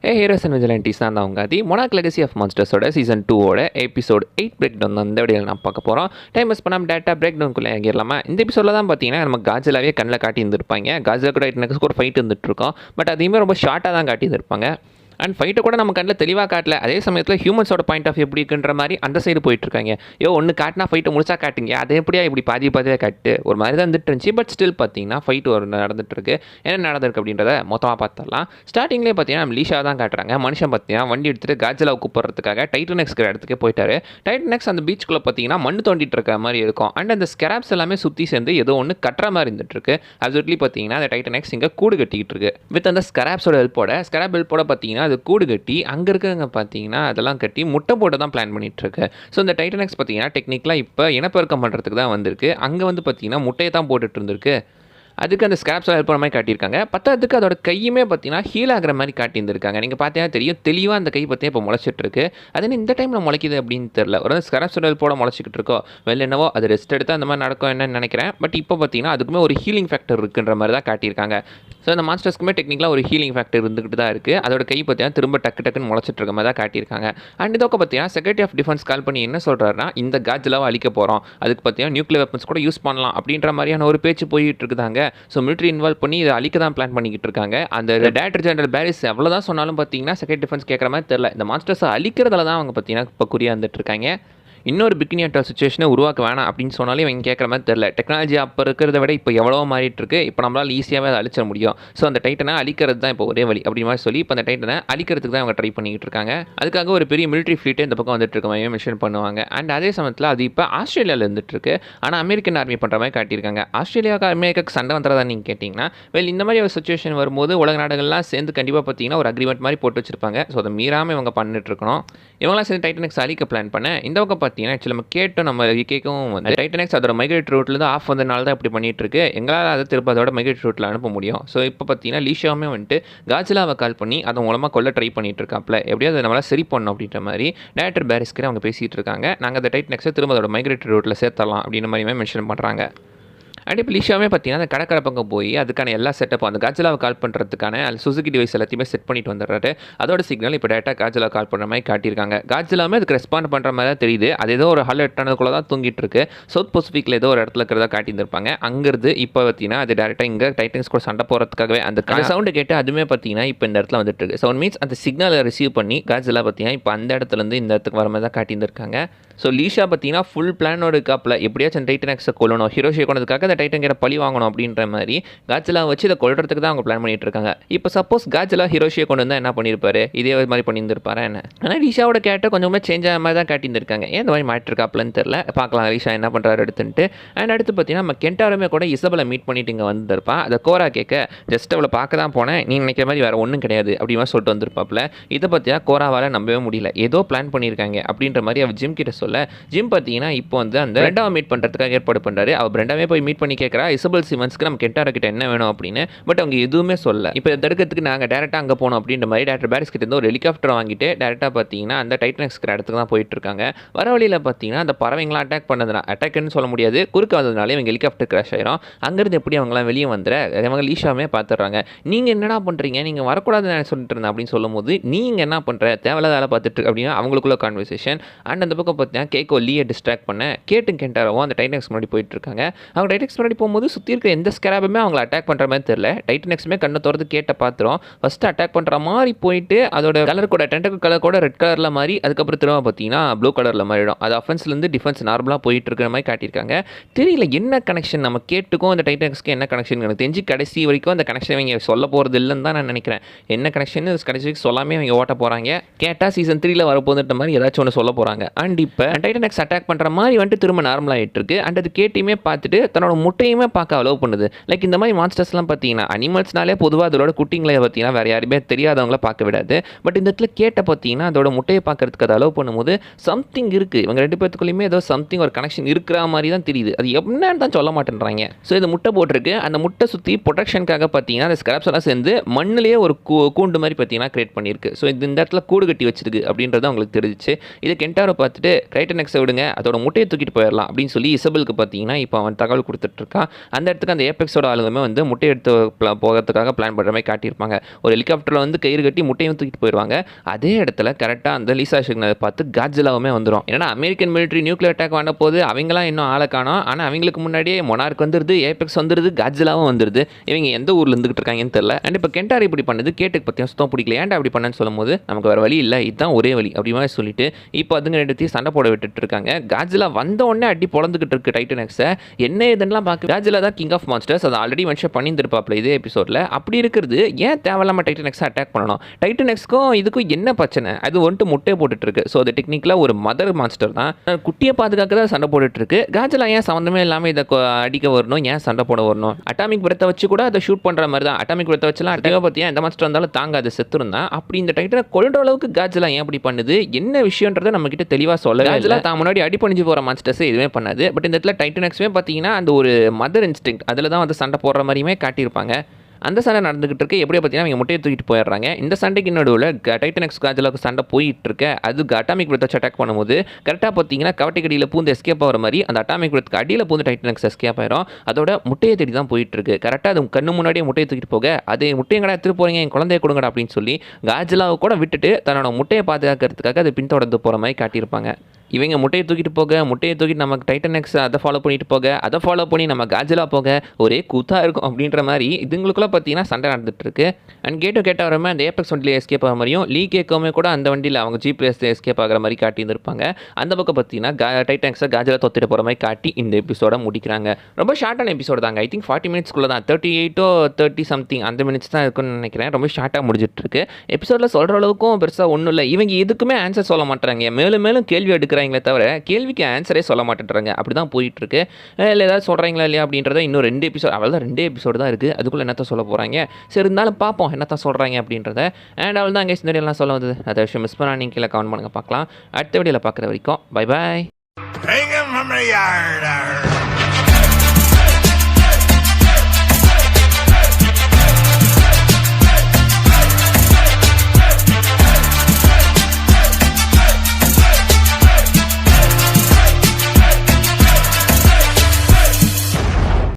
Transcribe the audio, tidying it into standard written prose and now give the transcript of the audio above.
Heroes and விஜிலண்டிஸ் தான் அவங்க அது மொனாக் லெகசி ஆஃப் மான்ஸ்டர்ஸோட சீசன் 2 எபிசோட் 8 பிரேக் டவுன் தான் இந்த வீடியோவில் நான் பார்க்க போகிறோம். டைம் மிஸ் பண்ணாமல் டேட்டா பிரேக் டவுனுக்குள்ளே இறங்கிடலாமா? இந்த எபிசோடில் தான் பார்த்தீங்கன்னா நம்ம காஜிலாவே கண்ணில் காட்டி இருந்திருப்பாங்க. காஜிலா கூட நெக்ஸ்ட் ஒரு ஃபைட் இருந்துட்டு இருக்கோம். பட் அதையுமே ரொம்ப ஷார்ட்டாக தான் காட்டி இருந்திருப்பாங்க. அண்ட் ஃபைட்டை கூட நம்ம கண்ணில் தெளிவாக காட்டல. அதே சமயத்தில் ஹியூமன்ஸோட பாயிண்ட் ஆஃப் எப்படி இருக்குன்ற மாதிரி அந்த சைடு போயிட்டுருக்காங்க. ஒன்று காட்டினா ஃபைட்டை முடிச்சா காட்டுங்க, அது எப்படியா இப்படி பாதியாக காட்டு ஒரு மாதிரி தான் வந்துட்டு இருந்துச்சு. பட் ஸ்டில் பார்த்தீங்கன்னா ஃபைட் ஒரு நடந்துட்டுருக்கு. என்ன நடந்திருக்கு அப்படின்றத மொத்தமாக பார்த்துடலாம். ஸ்டார்டிங்லேயே பார்த்தீங்கன்னா நம்ம லீஷா தான் காட்டுறாங்க. மனுஷன் பார்த்தீங்கன்னா வண்டி எடுத்துகிட்டு காஜிலாவை கூப்பிட்றதுக்காக டைட்டனெக்ஸ்கிற இடத்துக்கு போயிட்டாரு. டைட்டனெக்ஸ் அந்த பீச்சுக்குள்ளே பார்த்தீங்கன்னா மண் தோண்டிட்டு இருக்க மாதிரி இருக்கும். அண்ட் அந்த ஸ்கராப்ஸ் எல்லாமே சுற்றி சேர்ந்து ஏதோ ஒன்று கட்டுற மாதிரி இருந்துட்டு அப்சல்யூட்லி பார்த்தீங்கன்னா அந்த டைட்டனெக்ஸ் இங்கே கூடு கட்டிக்கிட்டு இருக்கு. வித் அந்த ஸ்கராப்ஸோட ஹெல்ப்போட பார்த்தீங்கன்னா அது கூடு கட்டி அங்கே இருக்கவங்க பார்த்தீங்கன்னா அதெல்லாம் கட்டி முட்டை போட்டு தான் பிளான் பண்ணிட்டு இருக்கு. ஸோ இந்த டைட்டனெக்ஸ் பார்த்தீங்கன்னா டெக்னிக்கலாக இப்போ இனப்பெருக்கம் பண்ணுறதுக்கு தான் வந்திருக்கு. அங்கே வந்து பார்த்தீங்கன்னா முட்டையை தான் போட்டுட்டு இருந்திருக்கு. அதுக்கு அந்த ஸ்கிராப்ஸாக ஹெல்ப் பண்ண மாதிரி காட்டியிருக்காங்க. பத்தாவதுக்கு அதோட கையுமே பார்த்தீங்கன்னா ஹீல் ஆகிற மாதிரி காட்டியிருந்திருக்காங்க. நீங்கள் பார்த்தீங்கன்னா தெரியும், தெளிவாக அந்த கை பார்த்தீங்கன்னா இப்போ முளைச்சிட்டு இருக்கு. அது இந்த டைமில் முளைக்குது அப்படின்னு தெரியல. ஒரு ஸ்கிராப்ஸோட ஹெல்ப்போட முளைச்சிக்கிட்டு இருக்கோ வெளில என்னவோ அது ரெஸ்ட் எடுத்தால் அந்த மாதிரி நடக்கும் என்னன்னு நினைக்கிறேன். பட் இப்போ பார்த்தீங்கன்னா அதுக்குமே ஒரு ஹீலிங் ஃபேக்டர் இருக்குன்ற மாதிரி தான் காட்டியிருக்காங்க. ஸோ அந்த மான்ஸ்டர்ஸ்க்குமே டெக்னிக்கலாக ஒரு ஹீலிங் ஃபேக்டர் இருந்துகிட்டு தான் இருக்குது. அதோட கை பார்த்தீங்கன்னா திரும்ப டக்குன்னு முளைச்சிட்டு இருக்க மாதிரி தான் காட்டியிருக்காங்க. அண்ட் இதோக்க பார்த்தீங்கன்னா செக்ரட்டரி ஆஃப் டிஃபென்ஸ் கால் பண்ணி என்ன சொல்கிறாருன்னா, இந்த காஜிலாவை அழிக்க போகிறோம், அதுக்கு பார்த்தீங்கன்னா நியூக்ளியர் வெப்பன்ஸ் கூட யூஸ் பண்ணலாம் அப்படின்ற மாதிரியான ஒரு பேச்சு போயிட்டு இருக்குதாங்க. ஸோ மிலிட்ரி இன்வால்வ் பண்ணி இதை அழிக்க தான் பிளான் பண்ணிக்கிட்டு இருக்காங்க. அந்த டைரக்டர் ஜெனரல் பேரிஸ் எவ்வளோதான் சொன்னாலும் பார்த்தீங்கன்னா செக்ரட்டரி டிஃபென்ஸ் கேட்குற மாதிரி தெரியல. இந்த மான்ஸ்டர்ஸை அழிக்கிறதுல தான் அவங்க பார்த்தீங்கன்னா இப்போ குறியாக வந்துட்டு இருக்காங்க. இன்னொரு பிக்னியாட்டல் சுச்சுவேஷனை உருவாக்க வேணாம் அப்படின்னு சொன்னாலும் இவங்க கேட்குற மாதிரி தெரில. டெக்னாலஜி அப்போ இருக்கிறத விட இப்போ எவ்வளோ மாறிட்டு இருக்கு. இப்போ நம்மளால் ஈஸியாகவே அதை அழிச்சிட முடியும். ஸோ அந்த டைட்டனை அழிக்கிறது தான் இப்போ ஒரே வழி அப்படி மாதிரி சொல்லி இப்போ அந்த டைட்டனை அழிக்கிறதுக்கு தான் அவங்க ட்ரை பண்ணிக்கிட்டு இருக்காங்க. அதுக்காக ஒரு பெரிய மிலிட்ரி ஃப்ளீட்டே இந்த பக்கம் வந்துட்டு இருக்க மாதிரி மென்ஷன் பண்ணுவாங்க. அண்ட் அதே சமயத்தில் அது இப்போ ஆஸ்திரேலியாவில் இருந்துட்டு இருக்கு. ஆனால் அமெரிக்கன் ஆர்மி பண்ணுற மாதிரி காட்டியிருக்காங்க. அமெரிக்காவுக்கு சண்டை வந்துறதா நீங்கள் கேட்டிங்கன்னா, இந்த மாதிரி ஒரு சுச்சுவேஷன் வரும்போது உலக நாடுகள்லாம் சேர்ந்து கண்டிப்பாக பார்த்தீங்கன்னா ஒரு அக்ரிமெண்ட் மாதிரி போட்டு வச்சிருப்பாங்க. ஸோ அதை மீறாமல் இவங்க பண்ணிட்டு இருக்கணும். இவங்களாம் சேர்ந்து டைட்டனெக்ஸ் அழிக்க பிளான் பண்ண இந்த பக்கம் பார்த்தீங்கன்னா ஆக்சுவலி நம்ம நம்ம கேட்கவும் டைட்டனெக்ஸ் அதோட மைக்ரேட் ரூட்லேருந்து ஆஃப் வந்தனால தான் இப்படி பண்ணிட்டு இருக்கு. எங்களால் அதை திரும்ப அதோட மைக்ரேட் ரூட்டில் அனுப்ப முடியும். ஸோ இப்போ பார்த்தீங்கன்னா லீஷாவுமே வந்துட்டு காஜிலாவை கால் பண்ணி அதன் மூலமாக கொல்ல ட்ரை பண்ணிட்டு இருக்காப்ல. எப்படியாவது அதை நம்மளால் சரி பண்ணணும் அப்படின்ற மாதிரி டைரக்டர் பேரிஸ்க்கு அவங்க பேசிகிட்டு இருக்காங்க. நாங்கள் அந்த டைட்டனெக்ஸை திரும்ப அதோட மைக்ரேட் ரூட்டில் சேர்த்தலாம் அப்படின்ற மாதிரி மென்ஷன் பண்ணுறாங்க. அண்ட் இப்போ லீஷாவே பார்த்தீங்கன்னா அந்த கடற்கரை பக்கம் போய் அதுக்கான எல்லா செட்டப்பும் அந்த காஜிலாவை கால் பண்ணுறதுக்கான சுசுகி டிவைஸ் எல்லாத்தையுமே செட் பண்ணிட்டு வந்துடுறாரு. அதோட சிக்னல் இப்போ டேட்டா காஜிலா கால் பண்ணுற மாதிரி காட்டியிருக்காங்க. காஜிலாமே அதுக்கு ரெஸ்பாண்ட் பண்ணுற மாதிரி தான் தெரியுது. அது ஏதோ ஒரு ஹல் எட்டானதுக்குள்ள தான் தூங்கிட்டு இருக்கு. சவுத் பசிபிக்கில் ஏதோ ஒரு இடத்துல இருக்கிறதா காட்டியிருந்திருப்பாங்க. அங்கேருந்து இப்போ பார்த்தீங்கன்னா அது டேரெக்டாக இங்கே டைட்டன்ஸ் கூட சண்டை போகிறதுக்காகவே அந்த சவுண்டு கேட்டு அதுவுமே பார்த்தீங்கன்னா இப்போ இந்த இடத்துல வந்துட்டு இருக்கு. சவுண்ட் மீன்ஸ் அந்த சிக்னலை ரிசீவ் பண்ணி காஜிலா பார்த்தீங்கன்னா இப்போ அந்த இடத்துலேருந்து இந்த இடத்துக்கு வர மாதிரி தான் காட்டியிருந்திருக்காங்க. ஸோ லீஷா பார்த்தீங்கன்னா ஃபுல் பிளானோட காப்பில் எப்படியாச்சும் டைட்டனெக்ஸை கொல்லணும், ஹீரோஷியை கொண்டதுக்காக அந்த டைட்டன் கிட்ட பழி வாங்கணும் அப்படின்ற மாதிரி காஜிலா வச்சு இதை கொல்றதுக்கு தான் அவங்க பிளான் பண்ணிட்டு இருக்காங்க. இப்போ சப்போஸ் காஜிலா ஹீரோஷியை கொண்டு வந்தால் என்ன பண்ணியிருப்பாரு, இதே மாதிரி பண்ணியிருந்திருப்பாரு என்ன. ஆனால் லீஷாவோட கேரக்டர் கொஞ்சமே சேஞ்ச் ஆகிற மாதிரி தான் காட்டியிருந்திருக்காங்க. ஏன் இந்த மாதிரி மாட்டிருக்காப்லன்னு தெரியல. பார்க்கலாம் லீஷா என்ன பண்ணுறாரு எடுத்துட்டு. அண்ட் அடுத்து பார்த்தீங்கன்னா நம்ம கென்டாருமே கூட இசபலை மீட் பண்ணிட்டு இங்கே வந்திருப்பான். அதை கோரா கேட்க ஜஸ்ட் அவளை பார்க்க தான் போனேன், நீ நினைக்கிற மாதிரி வேறு ஒன்றும் கிடையாது அப்படி மாதிரி சொல்லிட்டு வந்திருப்பாப்ல. இதை பார்த்தீங்கன்னா கோராவால் நம்பவே முடியல. ஏதோ பிளான் பண்ணியிருக்காங்க அப்படின்ற மாதிரி அவர் ஜிம் கிட்ட சொல்ல, ஜிம் பார்த்தீங்கன்னா இப்போ வந்து அந்த பிரெண்டாவை மீட் பண்ணுறதுக்காக ஏற்பாடு பண்ணுறாரு. அவர் பிரெண்டாவே போய் மீட் பண்ணி கேட்குறா இசபல் சிமன்ஸ்க்கு நம்ம கென்டாரோ கிட்ட என்ன வேணும் அப்படின்னு. பட் அவங்க எதுவுமே சொல்ல. இப்போ தடுக்கிறதுக்கு நாங்கள் டேரெக்டாக அங்கே போனோம் அப்படின்ற மாதிரி டாக்டர் பேரிஸ் கிட்ட இருந்து ஒரு ஹெலிகாப்டர் வாங்கிட்டு டேரெக்டாக பார்த்தீங்கன்னா அந்த டைட்டனெக்ஸ்கிற இடத்துக்கு தான் போயிட்டு இருக்காங்க. வர வழியில் பார்த்தீங்கன்னா அந்த பறவைங்களாம் அட்டாக் பண்ணதுனா அட்டாக்னு சொல்ல முடியாது, குறுக்க வந்ததுனால இவங்க ஹெலிகாப்டர் கிராஷ் ஆயிரும். அங்கேருந்து எப்படி அவங்களாம் வெளியே வந்துற அவங்க லீஷாவே பார்த்துடுறாங்க. நீங்கள் என்னடா பண்ணுறீங்க, நீங்கள் வரக்கூடாதுன்னு நான் சொல்லிட்டு இருந்தேன் அப்படின்னு சொல்லும் போது நீங்கள் என்ன பண்ணுற தேவையில்லாத வேலை பார்த்துட்டு அப்படின்னா அவங்களுக்குள்ள கான்வர்சேஷன். அண்ட் அந்த பக்கம் பார்த்தீங்கன்னா கேக்கோ லீயை டிஸ்ட்ராக்ட் பண்ண கேட்டு கென்டாரோவும் அந்த டைட்டனெக்ஸ் முன்னாடி போயிட்டு இருக்காங்க. அவங்க டைட்டனெக்ஸ் முன்னாடி போகும்போது சுற்றி இருக்க எந்த ஸ்கராபுமே அவங்களை அட்டாக் பண்ணுற மாதிரி தெரியல. டைட்டனெக்ஸுமே கண்ணை திறந்து கேட்ட பார்த்துரும். ஃபஸ்ட்டு அட்டாக் பண்ணுற மாதிரி போயிட்டு அதோட கலர் கூட டென்டக்கல் கலர் கூட ரெட் கலரில் மாறி அதுக்கப்புறம் திரும்ப பார்த்தீங்கன்னா ப்ளூ கலரில் மாறிடும். அது அஃபென்ஸ்லேருந்து டிஃபென்ஸ் நார்மலாக போயிட்டு இருக்கிற மாதிரி காட்டியிருக்காங்க. தெரியல என்ன கனெக்ஷன் நம்ம கேட்டுக்கும் அந்த டைட்டனெக்ஸ்க்கு என்ன கனெக்ஷன் எனக்கு தெரிஞ்சு கடைசி வரைக்கும் அந்த கனெக்ஷன் இவங்க சொல்ல போகிறது இல்லைன்னு தான் நான் நினைக்கிறேன். என்ன கனெக்ஷன் கடைசி வரைக்கும் சொல்லாமே அவங்க ஓட்ட போகிறாங்க. கேட்டால் சீசன் 3 வரப்போகுதுன்ற மாதிரி ஏதாச்சும் ஒன்று சொல்ல போகிறாங்க. அண்ட் இப்போ டைட்டனெக்ஸ் அட்டாக் பண்ணுற மாதிரி வந்துட்டு திரும்ப நார்மலாக ஆகிட்டு இருக்கு. அண்ட் அது கேட்டையுமே பார்த்துட்டு தன்னோட முட்டையுமே பார்க்க அலோவ் பண்ணுது. லைக் இந்த மாதிரி மான்ஸ்டர்ஸ்லாம் பார்த்தீங்கன்னா அனிமல்ஸ்னாலே பொதுவாக அதோட குட்டிங்களை பார்த்தீங்கன்னா வேறு யாருமே தெரியாதவங்கள பார்க்க விடாது. பட் இந்த இடத்துல கேட்ட பார்த்தீங்கன்னா அதோட முட்டையை பார்க்கறதுக்கு அதை அலோவ் பண்ணும்போது சம்திங் இருக்குது. இவங்க ரெண்டு பேத்துக்குள்ளேயுமே ஏதோ சம்திங் ஒரு கனெக்ஷன் இருக்கிற மாதிரி தான் தெரியுது. அது என்னன்னு தான் சொல்ல மாட்டேன்றாங்க. ஸோ இது முட்டை போட்டிருக்கு. அந்த முட்டை சுற்றி ப்ரொடெக்ஷனுக்காக பார்த்தீங்கன்னா அந்த ஸ்கிராப்ஸ் எல்லாம் சேர்ந்து மண்ணிலேயே ஒரு கூண்டு மாதிரி பார்த்தீங்கன்னா கிரியேட் பண்ணியிருக்கு. ஸோ இந்த இடத்துல கூடு கட்டி வச்சிருக்கு அப்படின்றது அவங்களுக்கு தெரிஞ்சிச்சு. இது கென்டாரோ பார்த்துட்டு டைட்டன் எக்ஸை விடுங்க, அதோட முட்டையை தூக்கிட்டு போயிடலாம் அப்படின்னு சொல்லி இசபெலுக்கு பார்த்தீங்கன்னா இப்போ அவன் தகவல் கொடுத்துட்ருக்கான். அந்த இடத்துக்கு அந்த ஏபெக்ஸோட ஆளுங்களுமே வந்து முட்டை எடுத்து போகிறதுக்காக பிளான் பண்ணுற மாதிரி காட்டியிருப்பாங்க. ஒரு ஹெலிகாப்டரில் வந்து கயிறு கட்டி முட்டையும் தூக்கிட்டு போயிடுவாங்க. அதே இடத்துல கரெக்டாக அந்த லீசா சிக்னலை பார்த்து காட்ஜிலாவுமே வந்துடும். ஏன்னா அமெரிக்கன் மிலிட்ரி நியூக்ளியர் அட்டாக் வந்த போது அவங்களாம் இன்னும் ஆளை காணோம். ஆனால் அவங்களுக்கு முன்னாடியே மொனார்க் வந்துடுது, ஏபெக்ஸ் வந்துடுது, காட்ஜிலாவும் வந்துடுது. இவங்க எந்த ஊரில் இருந்துகிட்டு இருக்காங்கன்னு தெரியல. அண்ட் இப்போ கென்டார் இப்படி பண்ணுது கேட்டுக்கு பற்றியும் சுத்தம் பிடிக்கல. ஏன்டா அப்படி பண்ணன்னு சொல்லும்போது நமக்கு வேறு வழி இல்லை, இதுதான் ஒரே வழி அப்படி மாதிரி சொல்லிட்டு இப்போ அதுங்க எடுத்து சண்டை போட விட்டுட்டு இருக்காங்க. காட்ஜிலா வந்த உடனே அடி பொழந்துக்கிட்டு இருக்கு டைட்டன் எக்ஸை. என்ன இதெல்லாம் பார்க்க காட்ஜிலா தான் கிங் ஆஃப் மான்ஸ்டர்ஸ், அதை ஆல்ரெடி மென்ஷன் பண்ணியிருந்திருப்பாப்ல இதே எபிசோடில். அப்படி இருக்கிறது ஏன் தேவையில்லாமல் டைட்டன் எக்ஸை அட்டாக் பண்ணணும்? டைட்டன் எக்ஸ்க்கும் இதுக்கும் என்ன பிரச்சனை? அது வந்துட்டு முட்டையை போட்டுட்டு இருக்கு. ஸோ அது டெக்னிக்கலாக ஒரு மதர் மான்ஸ்டர் தான், குட்டியை பாதுகாக்க தான் சண்டை போட்டுட்டு இருக்கு. காட்ஜிலா ஏன் சம்மந்தமே இல்லாமல் இதை அடிக்க வரணும், ஏன் சண்டை போட வரணும்? அட்டாமிக் பிரத்தை வச்சு கூட அதை ஷூட் பண்ணுற மாதிரி தான். அட்டாமிக் பிரத்தை வச்சுலாம் அட்டாக பற்றியா எந்த மாஸ்டர் இருந்தாலும் தாங்காது, செத்துருந்தான். அப்படி இந்த டைட்டனை கொள்ற அளவுக்கு காட்ஜிலா ஏன் அப்படி பண்ணுது, என்ன விஷயன்றதை நம்ம கிட்ட தெளிவாக சொல்ல. காட்ஜிலா தான் முன்னாடி அடி பண்ணிச்சு போகிற மான்ஸ்டர்ஸே எதுவுமே பண்ணாது. பட் இந்த இடத்துல டைட்டன் எக்ஸுமே பார்த்தீங்கன்னா அந்த ஒரு மதர் இன்ஸ்டிங்க்ட் அதில் தான் வந்து சண்டை போடுற மாதிரியுமே காட்டியிருப்பாங்க. அந்த சண்டை நடந்துகிட்டு இருக்கு. எப்படியே பார்த்தீங்கன்னா அவங்க முட்டையை தூக்கிட்டு போயிடுறாங்க. இந்த சண்டைக்கு நடுவில் டைட்டன் எக்ஸ் காட்ஜிலாவுக்கு சண்டை போயிட்டு இருக்கு. அது அட்டாமிக் பிரத்தை அட்டாக் பண்ணும்போது கரெக்டாக பார்த்தீங்கன்னா கவட்டைக்கடியில் பூந்து எஸ்கேப் ஆகிற மாதிரி அந்த அட்டாமிக் பிரத்துக்கு அடியில் பூந்து டைட்டன் எக்ஸ் எஸ்கேப் ஆயிரும். அதோட முட்டையை தேடி தான் போயிட்டு இருக்கு. கரெக்டாக அது கண்ணு முன்னாடியே முட்டையை தூக்கிட்டு போக, அது முட்டையை கடை எடுத்துட்டு போறீங்க, என் குழந்தைய கொடுங்கடா அப்படின்னு சொல்லி காட்ஜிலாவை கூட விட்டுட்டு தன்னோட முட்டையை பாதுகாக்கிறதுக்காக அது பின்தொடர்ந்து போகிற மாதிரி காட்டியிருப்பாங்க. இவங்க முட்டையை தூக்கிட்டு போக, முட்டையை தூக்கிட்டு நமக்கு டைட்டன் எக்ஸ் அதை ஃபாலோ பண்ணிட்டு போக, அதை ஃபாலோ பண்ணி நம்ம காட்ஜிலா போக, ஒரே கூத்தாக இருக்கும் அப்படின்ற மாதிரி இதுங்களுக்குள்ள பார்த்தீங்கன்னா சண்டை நடந்துட்டு இருக்கு. அண்ட் கேட்ட வரமே அந்த ஏபெக்ஸ் வண்டியில் எஸ்கேப் ஆகிற மாதிரியும் லீ கேக்கோமே கூட அந்த வண்டியில் அவங்க ஜீப் எஸ்கேப் ஆகிற மாதிரி காட்டியிருந்திருப்பாங்க. அந்த பக்கம் பார்த்தீங்கன்னா டைட்டன் எக்ஸை காட்ஜிலா தொத்திட்டு போகிற மாதிரி காட்டி இந்த எபிசோட முடிக்கிறாங்க. ரொம்ப ஷார்ட்டான எபிசோடு தாங்க. ஐ திங்க் 40 மினிட்ஸ்க்குள்ளே தான், 38 or 30 சம்திங் அந்த மினிட்ஸ் தான் இருக்குன்னு நினைக்கிறேன். ரொம்ப ஷார்ட்டாக முடிஞ்சிட்டு இருக்கு. எபிசோடில் சொல்கிற அளவுக்கும் பெருசாக ஒன்றும் இல்லை. இவங்க எதுக்குமே ஆன்சர் சொல்ல மாட்டாங்க, மேலும் மேலும் கேள்வி எடுக்கிறாங்களே தவிர கேள்விக்கு ஆன்சரே சொல்ல மாட்டேன்றாங்க. அப்படி தான் போயிட்டு இருக்கு. இல்லை ஏதாவது சொல்கிறாங்களா இல்லையா அப்படின்றத இன்னும் 2 எபிசோட், அவள் தான் 2 எபிசோடு தான் இருக்குது. அதுக்குள்ளே என்னத்த சொல்ல போகிறாங்க? சரி இருந்தாலும் பார்ப்போம் என்னத்தான் சொல்கிறாங்க அப்படின்றத. அண்ட் அவள் தான் அங்கே இந்த வீடியோலாம் சொல்ல வந்தது. அதை விஷயம் மிஸ் பண்ணால் நீங்கள் கீழே கமெண்ட் பண்ணுங்க, பார்க்கலாம். அடுத்த வீடியோவில் பார்க்குற வரைக்கும் பை பாய்.